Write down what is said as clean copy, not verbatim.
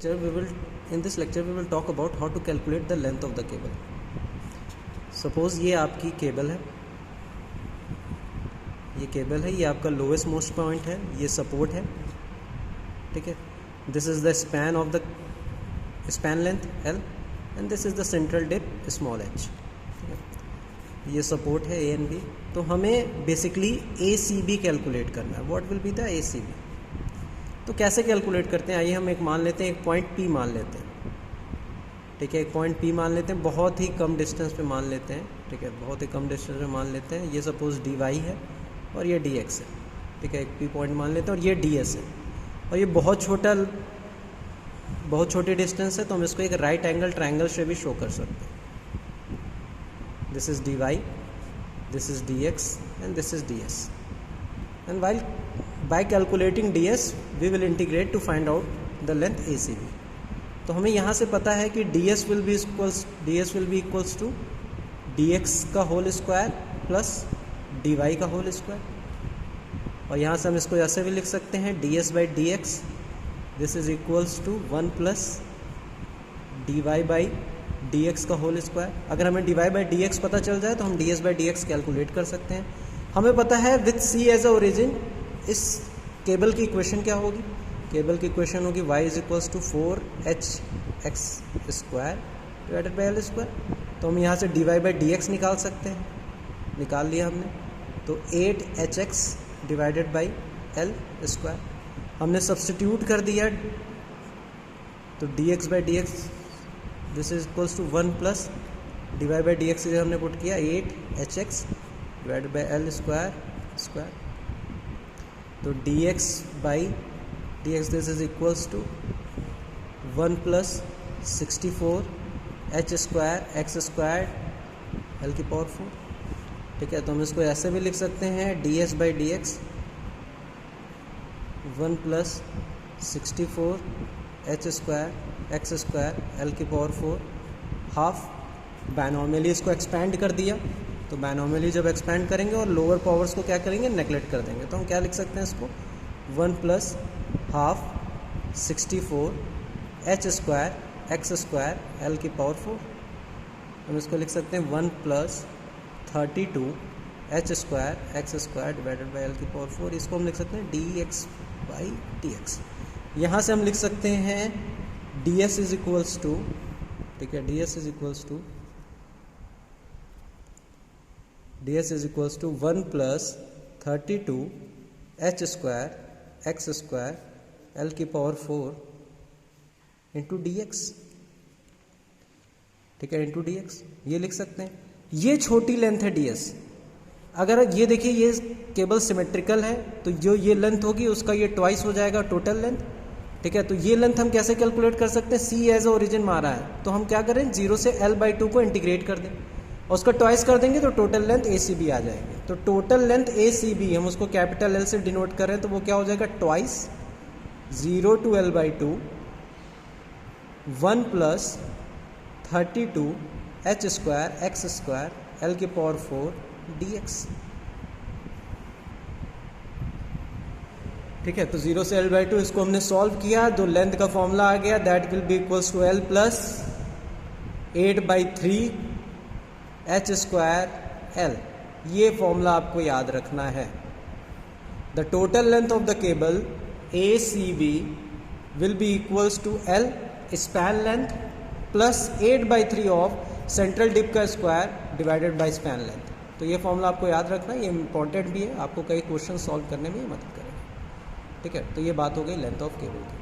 In this lecture we will talk about how to calculate the length of the cable. Suppose ये आपकी cable है, ये आपका lowest most point है, ये सपोर्ट है, ठीक है. This is the span of the span length L and this is the central dip small h. ये सपोर्ट है A एंड B. तो हमें बेसिकली ACB कैलकुलेट करना है. What will be the ACB? तो कैसे कैलकुलेट करते हैं? आइए हम एक मान लेते हैं, एक पॉइंट P मान लेते हैं, ठीक है. एक पॉइंट P मान लेते हैं, बहुत ही कम डिस्टेंस पे मान लेते हैं, ठीक है, बहुत ही कम डिस्टेंस पे मान लेते हैं. ये सपोज dy है और ये dx है, ठीक है. एक P पॉइंट मान लेते हैं और ये ds है और ये बहुत छोटी डिस्टेंस है, तो हम इसको एक राइट एंगल ट्रायंगल से भी शो कर सकते हैं. This is dy, this is dx and this is ds. and by calculating ds we will integrate to find out the length ACB. तो हमें यहाँ से पता है कि ds will be equals to dx का होल स्क्वायर प्लस dy का whole square. और यहाँ से हम इसको ऐसे भी लिख सकते हैं ds by dx this is equals to 1 plus dy by dx का होल स्क्वायर. अगर हमें dy by dx पता चल जाए तो हम ds by dx कैलकुलेट कर सकते हैं. हमें पता है with C as a origin इस केबल की इक्वेशन क्या होगी? केबल की इक्वेशन होगी y is equals to 4hx square divided by l square. तो हम यहाँ से dy बाई dx निकाल सकते हैं, निकाल लिया हमने. तो 8hx divided by l square हमने सब्सटीट्यूट कर दिया. तो dx by dx this is equals to 1 plus dy by dx हमने पुट किया 8hx divided by l square. तो dx by dx this is equals to 1 plus 64 h square x square l की power 4, ठीक है. तो हम इसको ऐसे भी लिख सकते हैं ds by dx 1 plus 64 h square x square l की पावर 4 हाफ. बायनॉमियली इसको एक्सपैंड कर दिया. तो बायनॉमियली जब एक्सपैंड करेंगे और लोअर पावर्स को क्या करेंगे, नेगलेक्ट कर देंगे. तो हम क्या लिख सकते हैं इसको 1 plus half 64 h square x square l की पावर 4. हम इसको लिख सकते हैं 1 plus 32 h square x square divided by l की पावर 4. इसको हम लिख सकते हैं dx बाई dx. यहाँ से हम लिख सकते हैं ds इज इक्वल्स टू, ठीक है, ds is equals to 1 plus 32 h square x square l की पावर 4 इंटू dx, ठीक है, इंटू dx. ये लिख सकते हैं. ये छोटी लेंथ है ds. अगर ये देखिए ये केबल सिमेट्रिकल है तो जो ये लेंथ होगी उसका ये ट्वाइस हो जाएगा टोटल लेंथ, ठीक है. तो ये लेंथ हम कैसे कैलकुलेट कर सकते हैं? C एज ओरिजिन मारा है तो हम क्या करें, 0 से L/2 को इंटीग्रेट कर दें और उसका ट्वाइस कर देंगे तो टोटल लेंथ ACB आ जाएगी. तो टोटल लेंथ ACB हम उसको कैपिटल L से डिनोट करें तो वो क्या हो जाएगा, twice 0 to L/2 1 plus 32 h square x square l की पावर 4 dx, ठीक है. तो 0 से L/2 इसको हमने सॉल्व किया तो लेंथ का फॉर्मूला आ गया, that will be equals to L plus 8/3 h square l. ये फॉर्मूला आपको याद रखना है. The total length of the cable ACB will be equals to L span length plus 8/3 of central dip का square divided by span length. तो ये formula आपको याद रखना है, ये इंपॉर्टेंट भी है, आपको कई क्वेश्चन सॉल्व करने में मदद करेगा, ठीक है. तो ये बात हो गई लेंथ ऑफ केबल की.